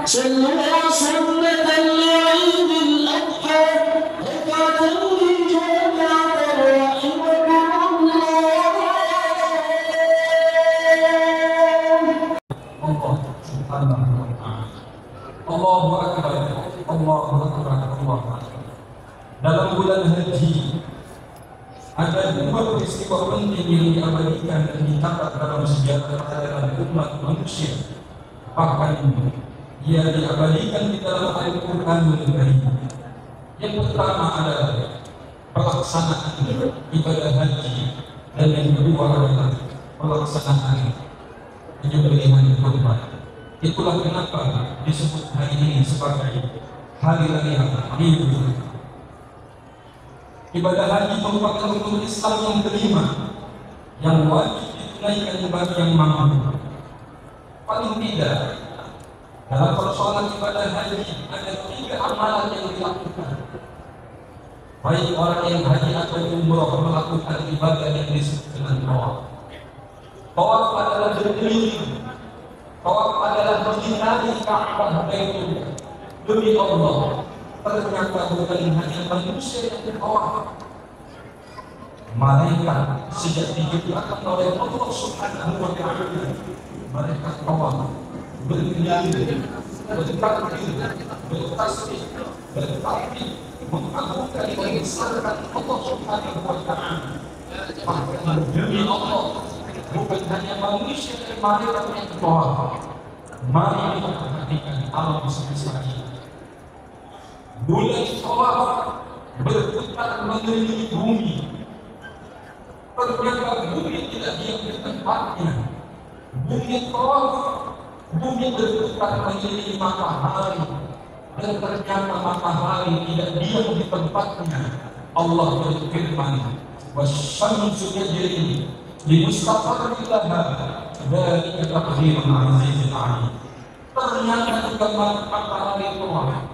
صلوا سنة لعيد الأضحى ركعة للجمعة رحمكم Allah Subhanahu wa ta'ala. Allahu Akbar, Allahu Akbar, Allahu Akbar. Dalam bulan haji ada dua peristiwa penting yang diabadikan dan dicatat dalam sejarah perjalanan umat manusia. Bahkan ia diabadikan di dalam Al-Qur'anul Karim. Yang pertama adalah pelaksanaan ibadah haji, dan yang kedua adalah pelaksanaan penyembelihan kurban. Itulah kenapa disebut hari ini sebagai hari raya Idul. Ibadah haji merupakan rukun Islam yang kelima yang wajib ditunaikan bagi yang mampu. Paling tidak dalam persoalan ibadah haji ada 3 amalan yang dilakukan. Baik orang yang haji atau umroh melakukan ibadah yang disebut dengan tawaf. Tawaf adalah berkeliling. Tawaf adalah menyinari Ka'bah Baitullah demi Allah. Ternyata bukan hanya manusia yang bertawaf. Malaikat sejak diciptakan oleh Allah Subhanahu wa ta'ala, mereka tawaf, berkeliling, bertakbir, bertasbih, bertakbir, mengagungkan dan membesarkan Allah Subhanahu wa ta'ala. Bahkan demi Allah, bukan hanya manusia dan malaikat yang tawaf. Mari kita perhatikan alam semesta ini. Bulan tawaf berputar mengelilingi bumi. Ternyata bumi tidak diam di tempatnya. Bumi tawaf, bumi berputar mengelilingi matahari. Dan ternyata matahari tidak diam di tempatnya. Allah berfirman, "Wasyamsu tajri limustaqarrin laha, dzalika taqdirul azizil 'alim." Ternyata juga matahari tawaf.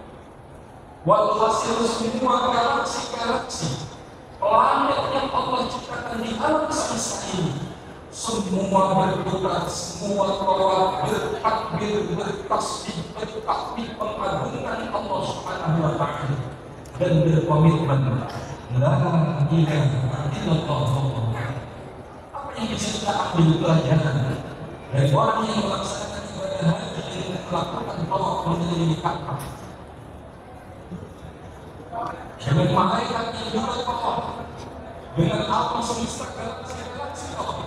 Walhasil semua galaksi-galaksi, planet yang Allah ciptakan di alam semesta ini, semua berputar, semua tawaf, bertakbir, bertasbih, bertakbir, mengagunkan Allah Subhanahu wa ta'ala, dan berkomitmen la ilaha illallah. Apa yang bisa kita ambil pelajaran dari orang yang melaksanakan ibadah haji dengan melakukan tawaf mengelilingi Ka'bah? Dengan malaikat yang juga tawaf, dengan alam semesta galaksi-galaksi tawaf.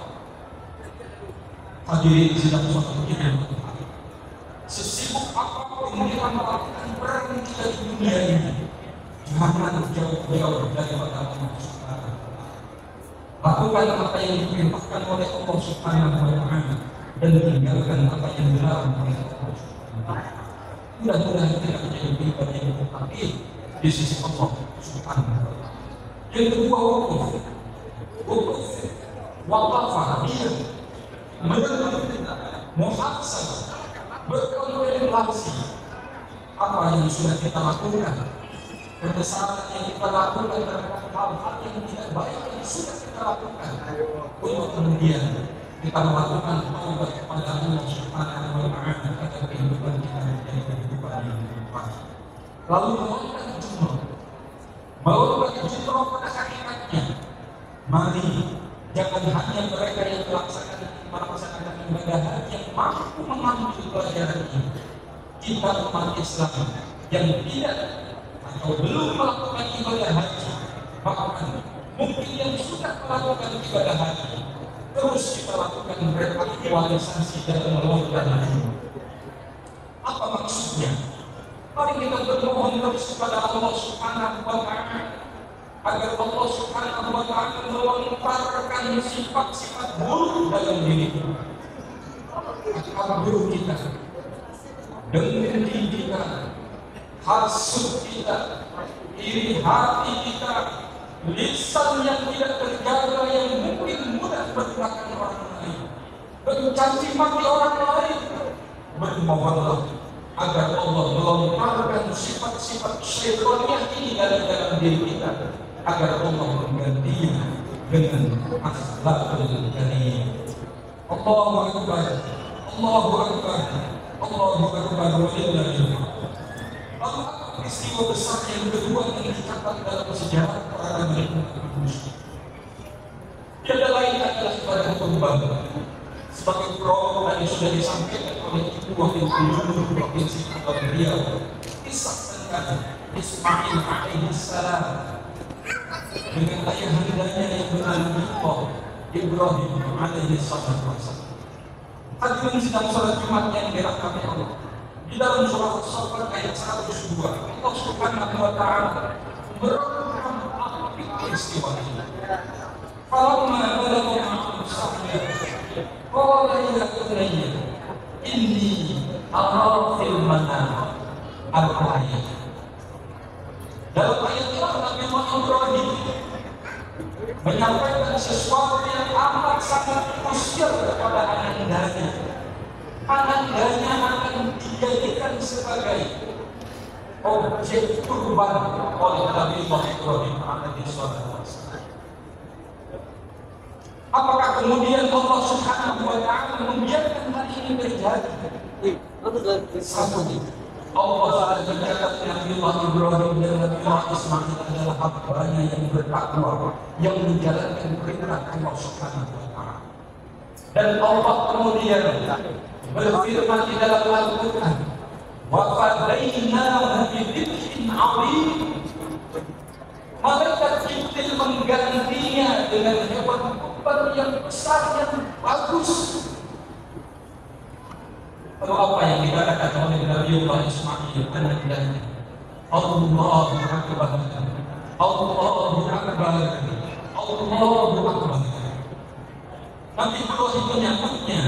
Hadirin sidang suatu kita, sesibuk apapun kita melakukan peran kita di dunia ini, jangan jauh-jauh daripada Allah Subhanahu wa ta'ala. Lakukan apa yang diperintahkan oleh Allah Subhanahu wa ta'ala, dan tinggalkan apa yang dilarang oleh Allah Subhanahu wa ta'ala. Mudah-mudahan kita menjadi pribadi yang mutakin di sisi Allah Subhanahu wa ta'ala. Yang kedua, wukuf waqafah, diam, merenung, muhasabah, berkontemplasi apa yang sudah kita lakukan, kesalahan yang kita lakukan, terhadap hal-hal yang tidak baik yang sudah kita lakukan, untuk kemudian kita melakukan taubat kepada Allah Subhanahu wa ta'ala agar kehidupan kita menjadi kehidupan yang bermanfaat. Lalu melakukan jumrah. Melakukan jumrah pada hakikatnya, mari jangan hanya mereka yang melaksanakan ibadah haji yang mampu mengambil pelajaran ini. Kita umat Islam yang tidak atau belum melakukan ibadah haji, bahkan mungkin yang sudah melakukan ibadah haji, terus kita lakukan reaktualisasi dalam melakukan haji. Apa maksudnya? Mari kita bermohon terus kepada Allah Subhanahu wa ta'ala agar Allah Subhanahu wa ta'ala melontarkan sifat-sifat buruk dalam diri kita. Sifat buruk kita, dengki kita, hasud kita, iri hati kita, lisan yang tidak terjaga yang mungkin mudah berkelakan orang lain, mencaci maki orang lain. Bermohonlah agar Allah melontarkan sifat-sifat syaitaniyah ini dari dalam diri kita, agar Allah menggantinya dengan akhlakul karim. Allahu Akbar, Allahu Akbar. Allahu Akbar walillahil hamd. Lalu apa peristiwa besar yang kedua yang dicatat dalam sejarah para manusia? Tiada lain adalah ibadah kurban. Sebagai prolog yang sudah disampaikan oleh Ibu Wakil Gubernur Provinsi Kepulauan Riau, kisah tentang Ismail alaihissalam dengan ayahandanya yang bernama Ibrahim alaihissalam. Hadirin sidang salat Jumat yang dirahmati Allah. Di dalam surah As-Saffat ayat 102, Allah Subhanahu wa taala merekam api peristiwa ini. Falamma balagha ma'ahu as-sa'ya qala ya bunayya inni ara fil manam al-ayat. Dalam ayat ini Nabi Ibrahim menyampaikan sesuatu yang amat sangat krusial kepada anaknya. Anaknya akan dijadikan sebagai objek kurban oleh Nabi Ibrahim alaihissalam. Apakah kemudian Allah Subhanahu wa taala membiarkan hal ini terjadi? Satu, Allah sudah mencatat Nabi Ibrahim dan Nabi Ismail adalah hamba-Nya yang bertakwa, yang menjalankan perintah Allah Subhanahu wa taala. Dan Allah kemudian berfirman di dalam Al-Quran, wa fadainahu bidhibhin 'azim. Malaikat Jibril menggantinya dengan hewan kurban yang besar, yang bagus. Lalu apa yang dikatakan oleh Nabi Ismail anaknya? Allahu Akbar, Allahu Akbar, Allahu Akbar. Nabi Ibrahim menyambutnya,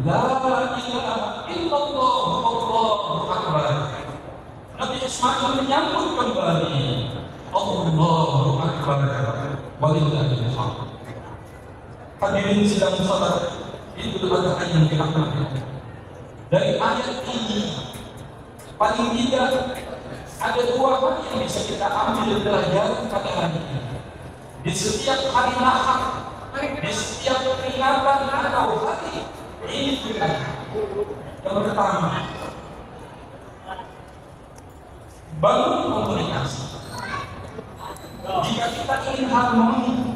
la ilaha illallah, Allahu Akbar. Nabi Ismail menyambut kembali, Allahu Akbar, walillahil hamd. Hadirin sidang salat Idul Adha yang dirahmati Allah. Dari ayat ini paling tidak ada dua hal yang bisa kita ambil pelajaran pada hari ini. Di setiap hari Nahar, di setiap peringatan atau hari Idul Adha, yang pertama, bangun komunikasi. Jika kita ingin harmoni,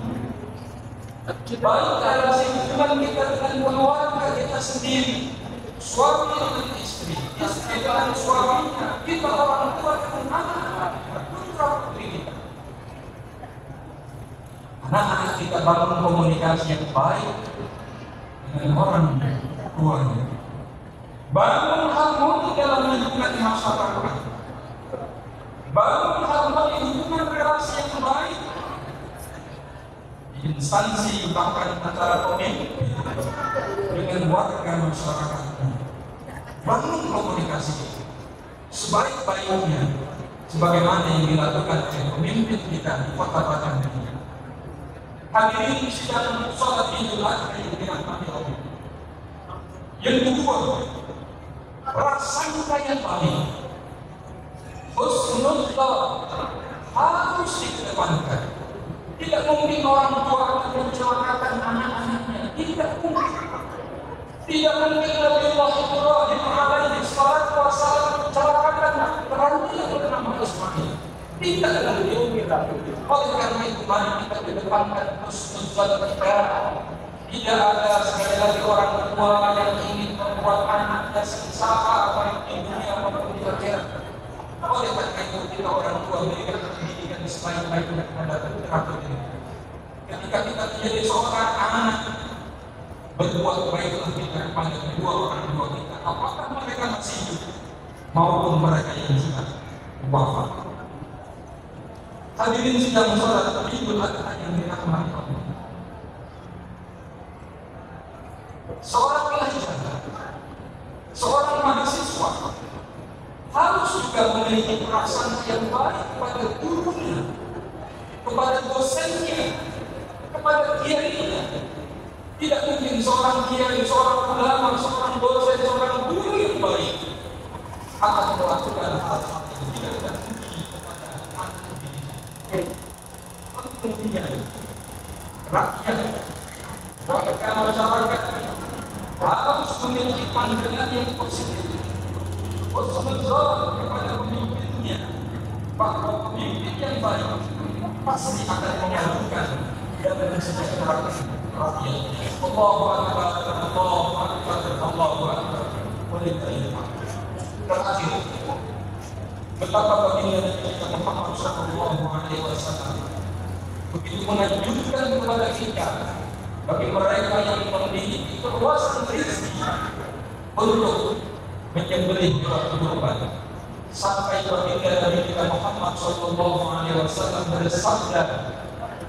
baik dalam hubungan kita dengan keluarga kita sendiri, suami dengan istri, istri dengan suaminya, kita orang tua dengan anak-anak, putra putri kita. Anak-anak kita bangun komunikasi yang baik dengan orang tuanya. Bangun harmoni dalam lingkungan masyarakat. Bangun harmoni hubungan relasi yang baik di instansi bahkan antara pemimpin dengan warga masyarakat. Bangun komunikasi sebaik-baiknya sebagaimana yang dilakukan oleh pemimpin kita di kota Padang ini. Hadirin sidang salat Idul Adha yang dirahmati Allah. Yang kedua, prasangka yang baik, husnul dzan harus dikedepankan. Tidak mungkin orang tua akan mencelakakan anak-anaknya. Tidak mungkin. Tidak mungkin Nabi Ibrahim alaihissalam mencelakakan perawinya bernama Ismail. Tidak mungkin. Oleh karena itu mari kita kedepankan husnul dzan kita. Tidak ada sekali lagi orang tua yang ingin membuat anaknya sengsara baik di dunia maupun di akhirat. Oleh karena itu kita orang tua berikan pendidikan sebaik-baiknya kepada putra putri. Ketika kita menjadi seorang anak, berbuat baiklah kita kepada kedua orang tua kita, apakah mereka masih hidup maupun mereka yang sudah wafat. Hadirin sidang salat Idul Adha yang dirahmati Allah. Seorang pelajar, seorang mahasiswa harus juga memiliki perasaan yang baik kepada gurunya, kepada dosennya, kepada kiainya. Tidak mungkin seorang kiai, seorang ulama, seorang dosen, seorang guru yang baik akan melakukan hal-hal yang tidak terpuji kepada anak didiknya. Kemudian rakyat, warga masyarakat harus memiliki pandangan yang positif husnuzon kepada pemimpinnya, bahwa pemimpin yang baik pasti akan memajukan dan mensejahterakan rakyat. Allahu Akbar, Allahu Akbar, Allahu Akbar. Walillahil hamd. Terakhir, betapa baginda Nabi Muhammad sallallahu alaihi wasallam begitu menganjurkan kepada kita, bagi mereka yang memiliki keluasan rezeki, untuk menyembelih kurban. Sampai baginda Nabi Muhammad sallallahu alaihi wasallam bersabda,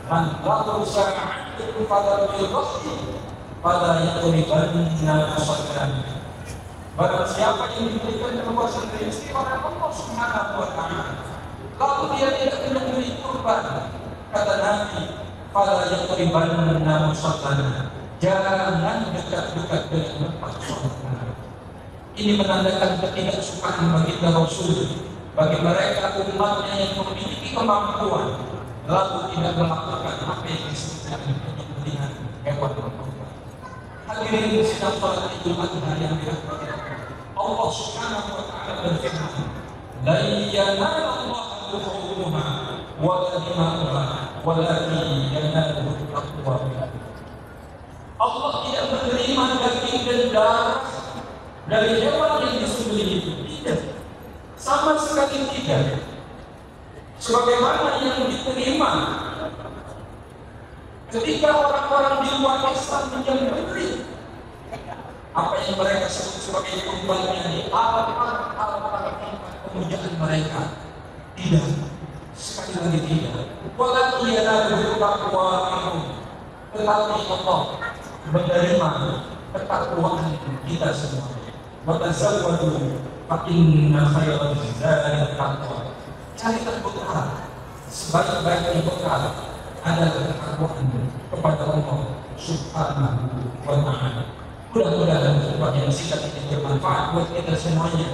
"Man lahu sa'atun fala yudhi fala yaqribanna sadran." Barang siapa yang diberikan keluasan rezeki oleh Allah Subhanahu wa taala, lalu dia tidak menyembelih kurban, kata Nabi, "Fala yaqribanna sadran." Jangan dekat-dekat dengan tempat sholat. Ini menandakan ketidaksukaan baginda Rasul bagi mereka umatnya yang memiliki kemampuan lalu tidak melakukan apa yang disebutkan dengan hewan kurban. Hadirin sidang salat Idul Adha yang dirahmati Allah Subhanahu wa taala berfirman, "La yanalallaha luhumuha wa la dima'uha walakin yanaluhu taqwa." Allah tidak menerima daging dan darah dari hewan yang disembelih itu, tidak, sama sekali tidak. Sebagaimana yang diterima ketika orang-orang di luar Islam menyembelih apa yang mereka sebut sebagai kurbannya di alat-alat pemujaan mereka, tidak, sekali lagi tidak. Walakin yanaluhu taqwa minhum, tetapi Allah menerima ketakwaan kita semua. Watazawwadu fa inna khairal zadi taqwa. Carilah bekal, sebaik-baiknya bekal adalah ketakwaan kepada Allah Subhanahu wa taala. Mudah-mudahan sebagian singkat ini bermanfaat buat kita semuanya.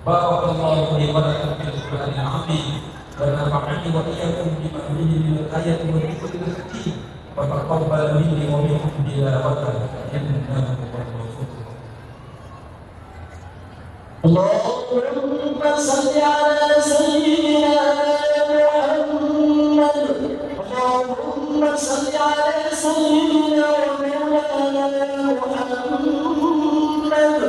Barakallahu li wa lakum fil Qur'anil azim wa nafa'ani wa iyyakum bima fihi min al-ayati wa dhikril hakim. Wa taqabbal minni wa minkum tilawatan innahu huwal ghafurur. اللهم صل على سيدنا محمد. اللهم صل على سيدنا ومولانا محمد.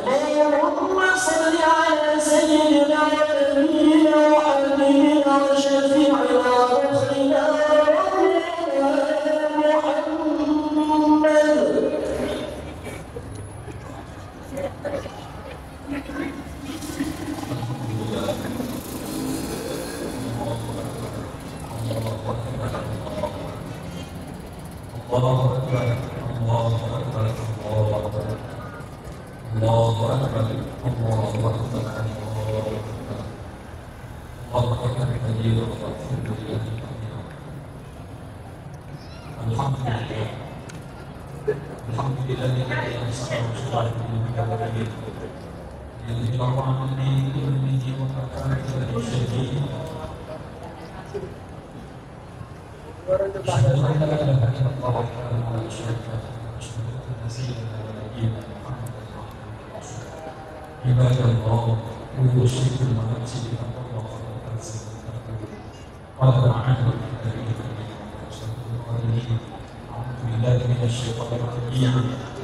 اللهم صل على سيدنا ونبينا وحبيبنا وشفيعنا ومخلنا محمد. Allahu Akbar, Allahu Akbar, Allahu Akbar, Allahu Akbar, Allahu Akbar, Allahu Akbar, Alhamdulillah, Alhamdulillah yang sangat yang dilakukan di Indonesia merupakan dari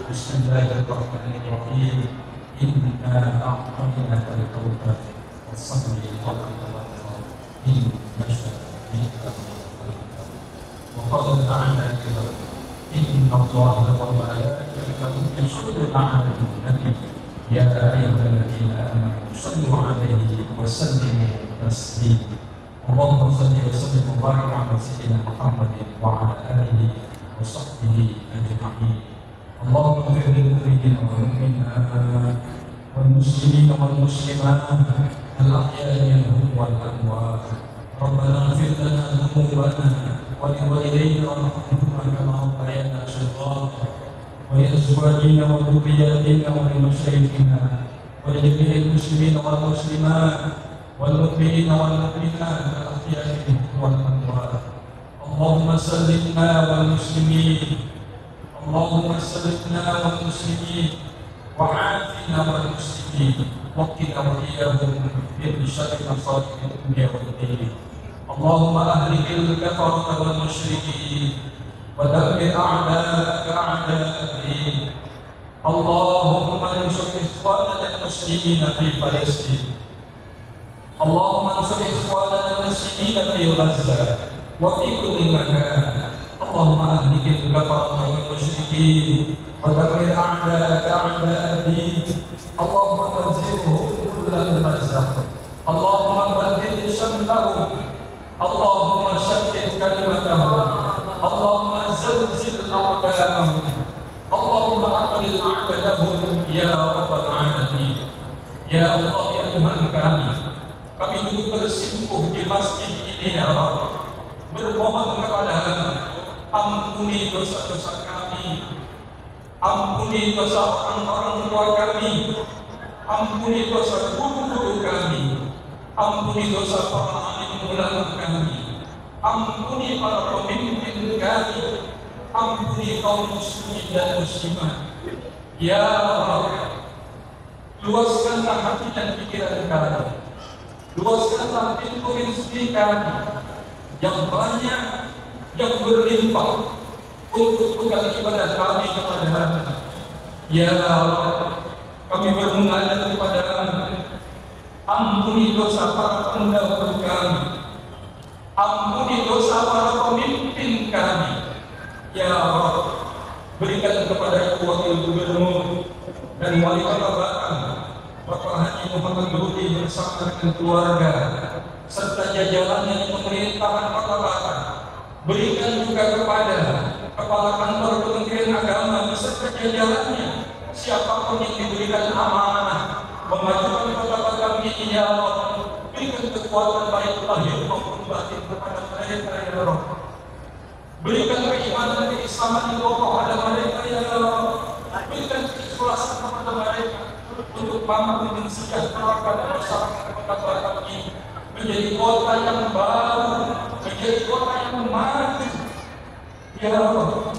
Bismillahirrahmanirrahim. Inna a'tainaka al-kautsar fassalli li rabbika inna shani'aka وقال تعالى إن الله وملائكته يصلون على النبي يا أيها الذين آمنوا صلوا عليه وسلموا تسليما. اللهم صل وسلم وبارك على سيدنا محمد وعلى آله وصحبه أجمعين. اللهم اغفر للمؤمنين والمؤمنات والمسلمين والمسلمات الأحياء منهم والأموات. ربنا اغفر لنا ذنوبنا ولوالدينا وارحمهما كما ربيانا صغارا ولأزواجنا وذرياتنا ولمشايخنا ولجميع المسلمين والمسلمات والمؤمنين والمؤمنات الأحياء منهم والأموات. اللهم سلمنا والمسلمين، اللهم سلمنا والمسلمين وعافنا والمسلمين وقنا وإياهم من شر مصائب الدنيا والدين. اللهم أهلك الكفرة والمشركين ودمر أعداءك أعداء الدين. اللهم انصر إخواننا المسلمين في فلسطين. اللهم انصر إخواننا المسلمين في غزة وفي كل مكان. اللهم أهلك الكفرة والمشركين ودمر أعداءك أعداء الدين. اللهم انزلهم كل المزق. اللهم بدل شملهم. اللهم شتت كلمتهم. اللهم زلزل أعداءهم. اللهم أقلل عبدهم يا رب العالمين. Ya Allah, ya Tuhan kami duduk bersimpuh di masjid ini ya Allah, bermohon kepada-Mu, ampuni dosa-dosa kami, ampuni dosa orang-orang tua kami, ampuni dosa guru-guru kami, ampuni dosa para alim ulama kami, ampuni para pemimpin kami, ampuni kaum muslimin dan muslimat. Ya Allah, luaskanlah hati dan pikiran kami, luaskanlah pintu rezeki kami yang banyak, yang berlimpah untuk tukar ibadah kami kepada-Mu. Ya Allah, kami bermunajat kepada-Mu, ampuni dosa para pendahulu kami, ampuni dosa para pemimpin kami. Ya Allah, berikan kepada Wakil Gubernur dan Wali Kota Batam, Bapak Haji Muhammad Budi bersama dengan keluarga serta jajarannya di pemerintahan Kota Batam. Berikan juga kepada Kepala Kantor Kementerian Agama beserta jajarannya, siapapun yang diberikan amanah memajukan Kota Batam ini, ya Allah, berikan kekuatan baik lahir maupun batin kepada mereka, ya Allah. Berikan keimanan keislaman yang kokoh pada mereka, ya Allah. Berikan keikhlasan kepada mereka untuk mampu mensejahterakan masyarakat Kota Batam ini menjadi kota yang baru, menjadi kota yang maju. Ya Allah,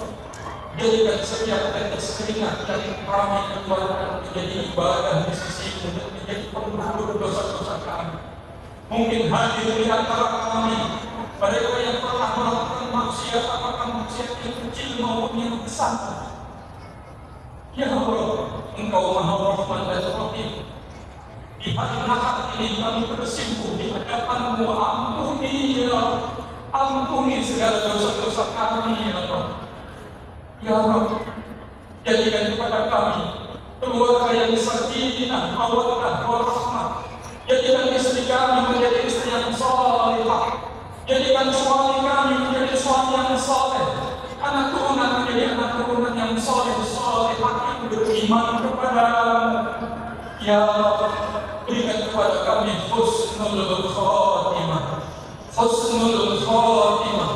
jadikan setiap tetes keringat yang kami keluarkan menjadi ibadah di sisi untuk menjadi penghapus dosa-dosa kami. Mungkin hadir di antara kami mereka yang pernah melakukan maksiat, apakah maksiat yang kecil maupun yang besar. Ya Allah, Engkau Maha Rahman dan Rahim. Di hari Ahad ini kami bersimpuh di hadapan-Mu, ampuni ya Allah, ampuni segala dosa-dosa kami ya Allah. Ya Allah, jadikan kepada kami keluarga yang sakinah, mawaddah, warahmah. Jadikan istri kami menjadi istri yang salihah. Jadikan suami kami menjadi suami yang saleh, anak turunan menjadi anak turunan yang saleh, yang beriman kepada-Mu. Ya Allah, berikan kepada kami husnul khatimah, husnul khatimah,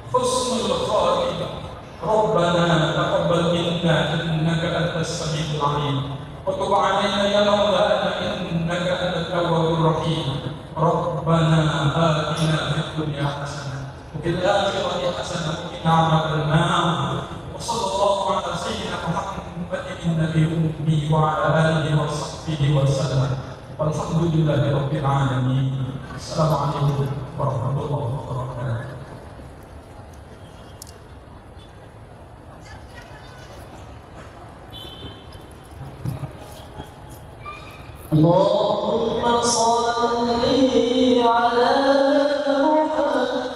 husnul khatimah. Rabbana taqabbal minna innaka antas samiul alim wa tub 'alaina ya maulana innaka antat tawwabur rahim. Rabbana atina fid dunya hasanah wa fil akhirati hasanah wa qina adzabannar. Wa sallallahu ala sayyidina Muhammadin nabiyil ummi wa ala alihi wa sahbihi wa sallam. Walhamdulillahi rabbil alamin. Assalamualaikum warahmatullahi wabarakatuh. Allahumma salli ala Muhammad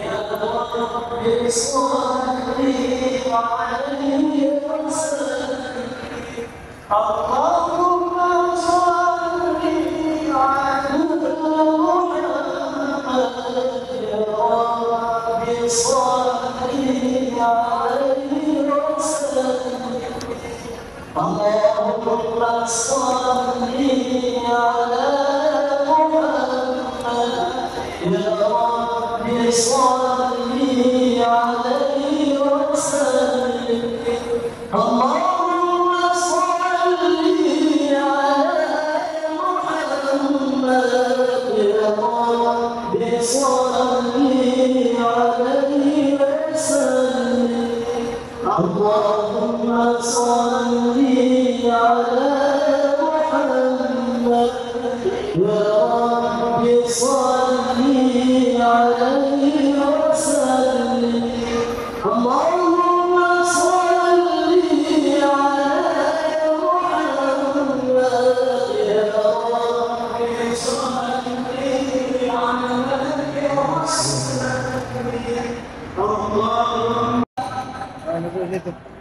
ya Rabbi salli alaihi wa sallim. Allahumma salli ala Muhammad ya Rabbi salli alaihi wa sallim. Allahumma salli ala Muhammad ya Rabbi salli alaihi wa sallim. Allahumma salli ala Muhammad ya Rabbi salli alaihi wa sallim. Allahumma salli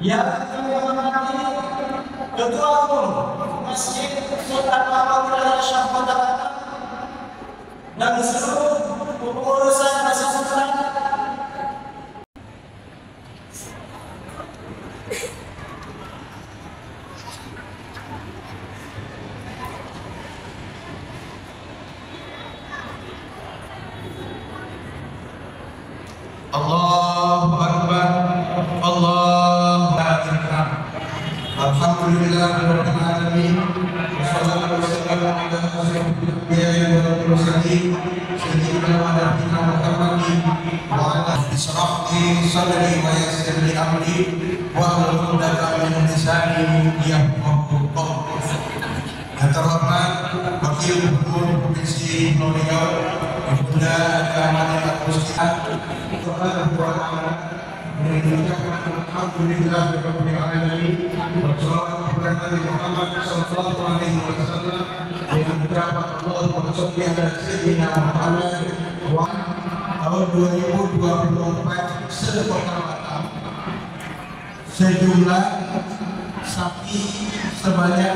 yang menghormati Ketua Umum Masjid Sultan Mahmud Syah Kota Batam dan seluruh pengurusan Masjid Sultan. Allahu Akbar, Allahu Akbar. Alhamdulillahirabbil alamin. Wassalatu wassalamu ala asyrofil anbiya'i wal mursalin sayyidina wa nabiyina Muhammadin wa ala ishrah li sadri wa yassir li amri wa hlul 'uqdatam min lisani yafqahu qawli. Yang terhormat Wakil Gubernur Provinsi Pulau Riau, Ibunda Amanah Muslimat, Subhanahu wa ta'ala, mengucapkan alhamdulillahirabbil alamin, wassalatu kepada Nabi Muhammad sallallahu alaihi wasallam dengan ucapan Allahumma shalli ala sayyidina Muhammad wa tahun 2024 Sekota Batam sejumlah sapi sebanyak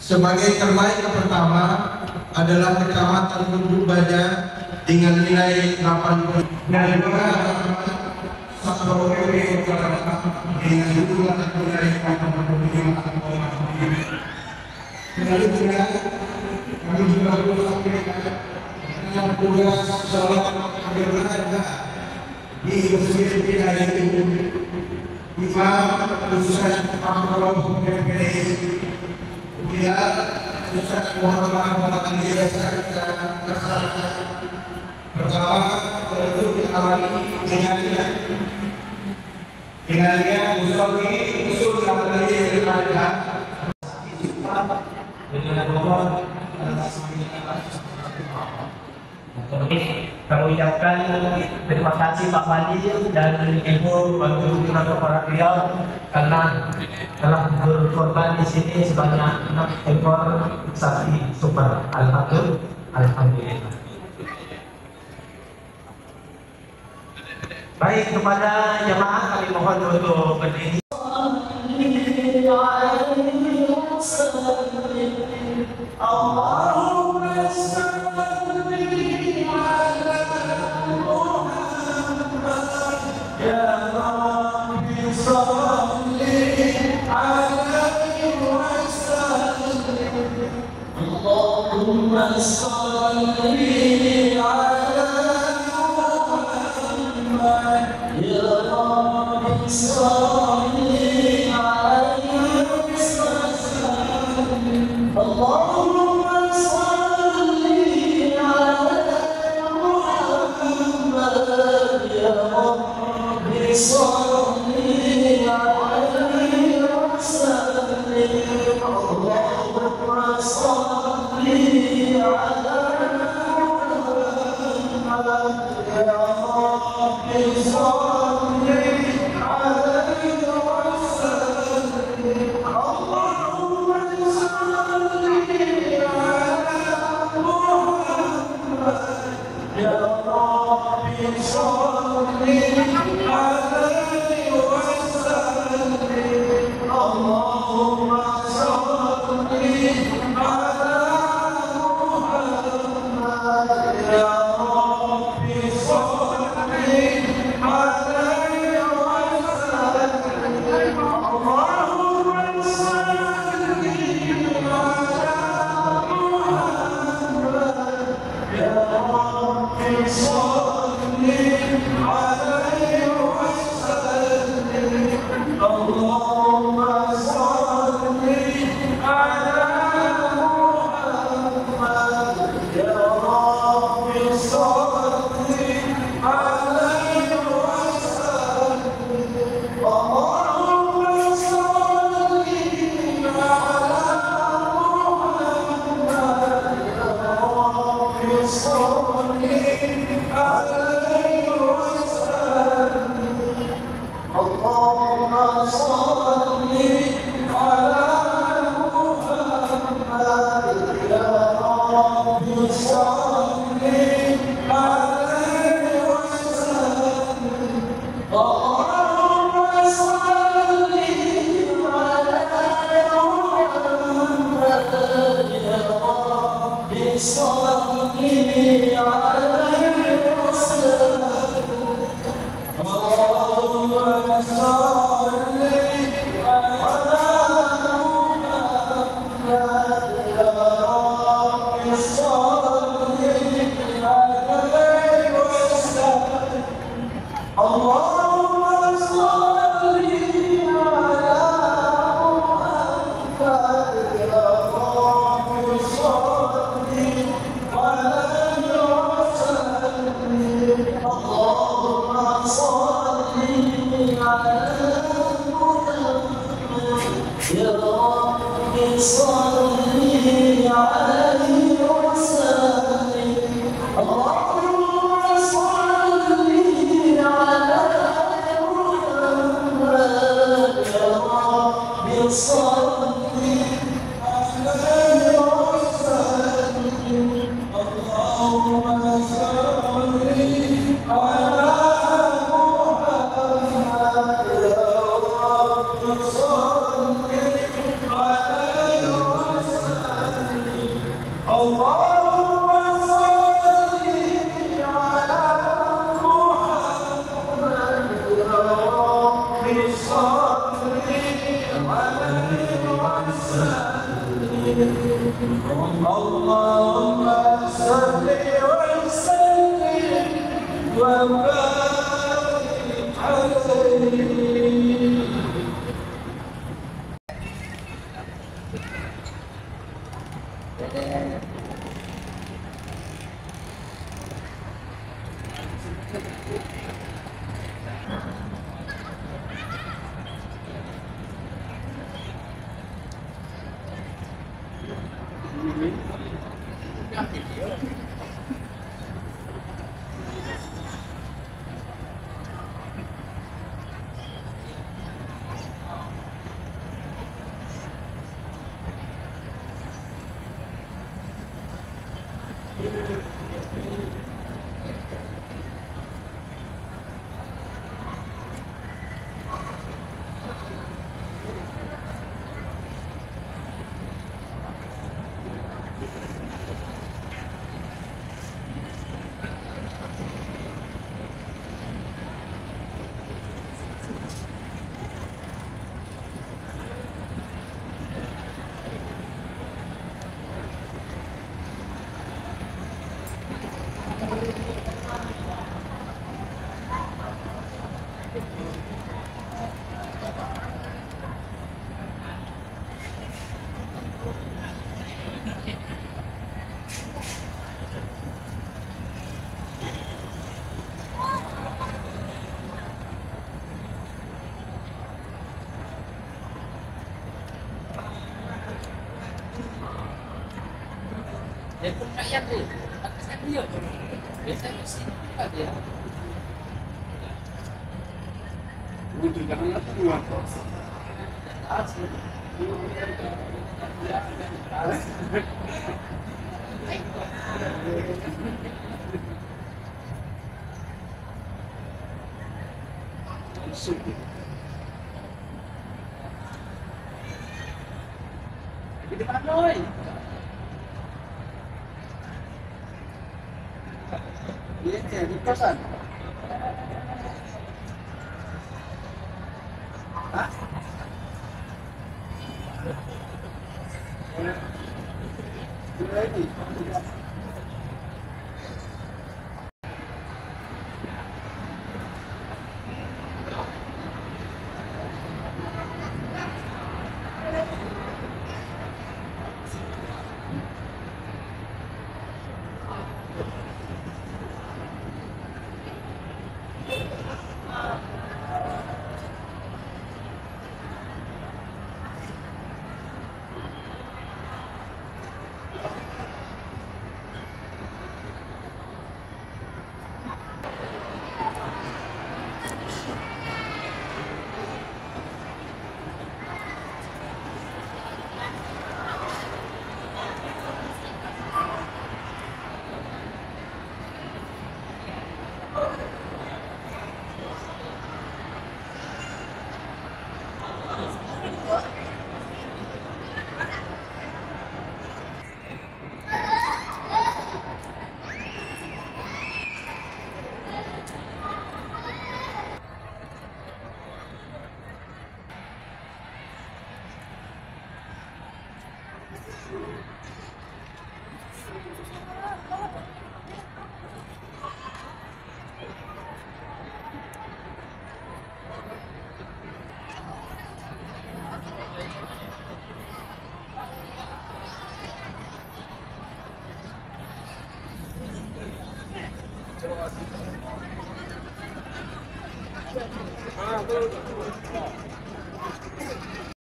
sebagai terbaik pertama adalah Kecamatan Bunduk Baja dengan nilai 80 dan juga Satpol PP Kota Batam dengan jumlah nilai 85,5. Kembali juga kami juga perlu sampaikan dengan tugas sholat berada di Masjid Wilayah Timur Imam Ustaz Abdullah PPS dia Ustaz Muhammad Muhammad Biasa Tersana. Pertama tentu diawali dengan usul yang tadi ada dengan nomor kami ucapkan terima kasih Pak Wali dan Ibu Wakil Gubernur Kota Riau karena telah berkorban di sini sebanyak 6 ekor sapi super. Alhamdulillah. Baik, kepada jemaah kami mohon untuk berdiri. Allahumma salli ala Muhammad ya Rabbi salli alaihi wasallam. Allahumma salli ala Muhammad ya Rabbi salli alaihi wasallam. Allahumma salli ala Ya Rabbi salli ala يا رب صل عليه وسلم اللهم صل على محمد يا رب صل عليه وسلم اللهم صل على محمد يا رب صل عليه وسلم اللهم صل على محمد يا رب صل عليه وسلم اللهم صل وسلم وبارك عليه. Telepon rakyat tu, saya beliau tu. Biasanya mesti buka dia. Untuk jangan apa tu apa? Di depan oi. Dia di kosan. Hah? Lagi.